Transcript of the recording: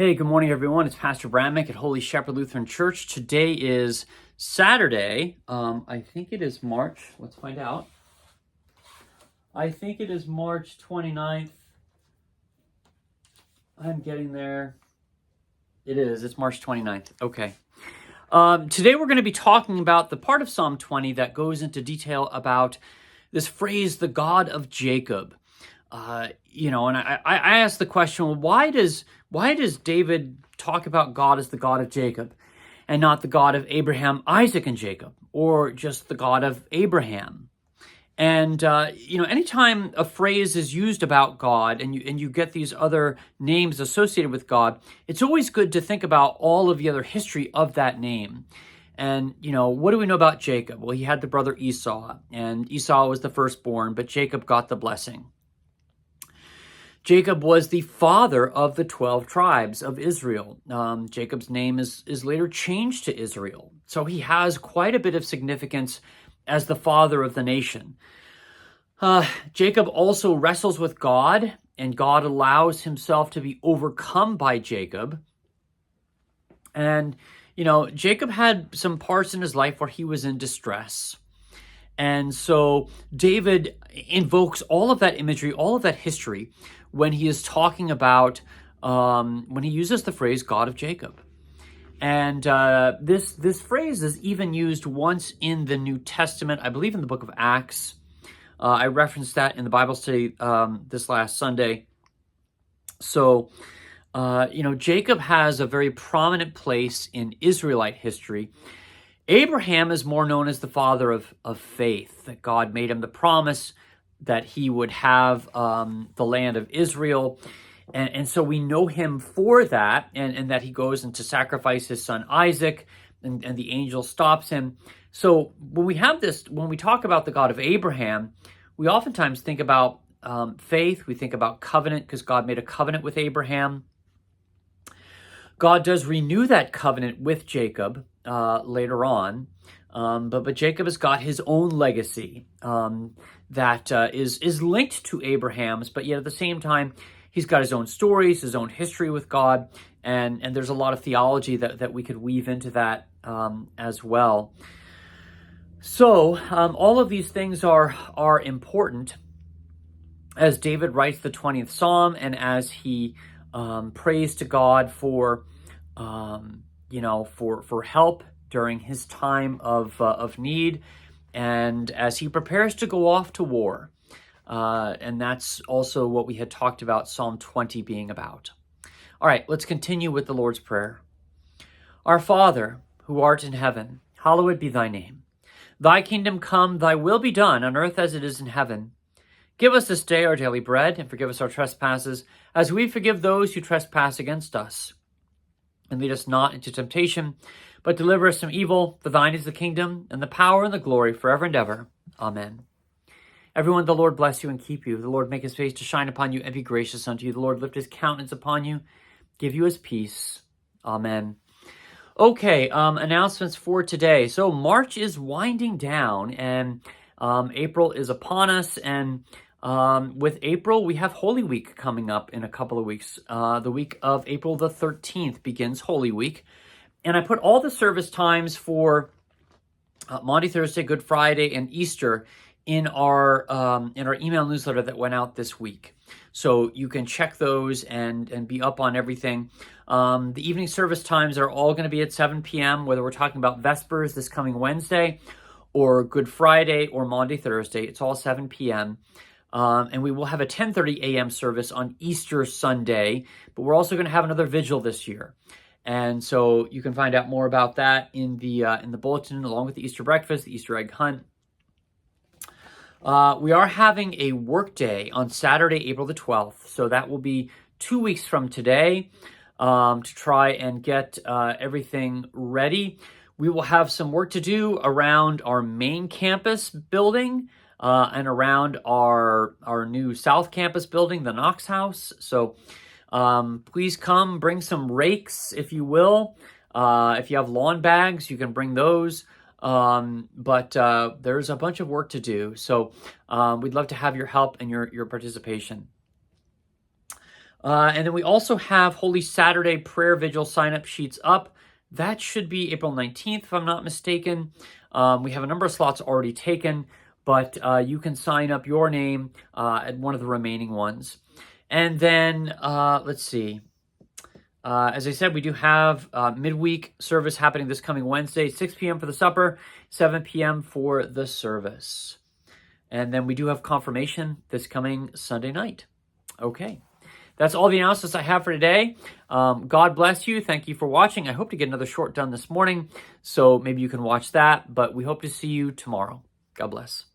Hey, good morning, everyone. It's Pastor Bradmick at Holy Shepherd Lutheran Church. Today is Saturday. I think it is March. Let's find out. I think it is March 29th. I'm getting there. It is. It's March 29th. Okay. Today we're going to be talking about the part of Psalm 20 that goes into detail about this phrase, the God of Jacob. And I asked the question, well, why does David talk about God as the God of Jacob and not the God of Abraham, Isaac, and Jacob, or just the God of Abraham? And anytime a phrase is used about God and you get these other names associated with God, it's always good to think about all of the other history of that name. And, what do we know about Jacob? Well, he had the brother Esau, and Esau was the firstborn, but Jacob got the blessing. Jacob was the father of the 12 tribes of Israel. Jacob's name is later changed to Israel. So he has quite a bit of significance as the father of the nation. Jacob also wrestles with God, and God allows himself to be overcome by Jacob. And, Jacob had some parts in his life where he was in distress. And so David invokes all of that imagery, all of that history, when he is talking about, when he uses the phrase God of Jacob. And this phrase is even used once in the New Testament, I believe in the book of Acts. I referenced that in the Bible study this last Sunday. So, Jacob has a very prominent place in Israelite history. Abraham is more known as the father of faith, that God made him the promise that he would have the land of Israel. And so we know him for that, and that he goes in to sacrifice his son Isaac, and the angel stops him. So when we talk about the God of Abraham, we oftentimes think about faith, we think about covenant, because God made a covenant with Abraham. God does renew that covenant with Jacob later on, but Jacob has got his own legacy that is linked to Abraham's, but yet at the same time, he's got his own stories, his own history with God, and there's a lot of theology that we could weave into that as well. So all of these things are important as David writes the 20th Psalm, and as he prays to God for help during his time of need, and as he prepares to go off to war. And that's also what we had talked about Psalm 20 being about. All right, let's continue with the Lord's Prayer. Our Father, who art in heaven, hallowed be thy name. Thy kingdom come, thy will be done on earth as it is in heaven. Give us this day our daily bread, and forgive us our trespasses, as we forgive those who trespass against us. And lead us not into temptation, but deliver us from evil. For thine is the kingdom, and the power, and the glory, forever and ever. Amen. Everyone, the Lord bless you and keep you. The Lord make his face to shine upon you and be gracious unto you. The Lord lift his countenance upon you, give you his peace. Amen. Okay, announcements for today. So March is winding down, and April is upon us, and with April, we have Holy Week coming up in a couple of weeks. The week of April the 13th begins Holy Week, and I put all the service times for Maundy Thursday, Good Friday, and Easter in our email newsletter that went out this week. So you can check those and be up on everything. The evening service times are all going to be at 7 p.m., whether we're talking about Vespers this coming Wednesday, or Good Friday, or Maundy Thursday. It's all 7 p.m. And we will have a 10:30 a.m. service on Easter Sunday, but we're also going to have another vigil this year. And so you can find out more about that in the bulletin, along with the Easter breakfast, the Easter egg hunt. We are having a work day on Saturday, April the 12th. So that will be 2 weeks from today to try and get everything ready. We will have some work to do around our main campus building and around our new South Campus building, the Knox House. So please come, bring some rakes, if you will. If you have lawn bags, you can bring those. But there's a bunch of work to do. So we'd love to have your help and your participation. And then we also have Holy Saturday Prayer Vigil sign-up sheets up. That should be April 19th, if I'm not mistaken. We have a number of slots already taken, but you can sign up your name at one of the remaining ones. And then, let's see. As I said, we do have midweek service happening this coming Wednesday, 6 p.m. for the supper, 7 p.m. for the service. And then we do have confirmation this coming Sunday night. Okay. That's all the announcements I have for today. God bless you. Thank you for watching. I hope to get another short done this morning, so maybe you can watch that, but we hope to see you tomorrow. God bless.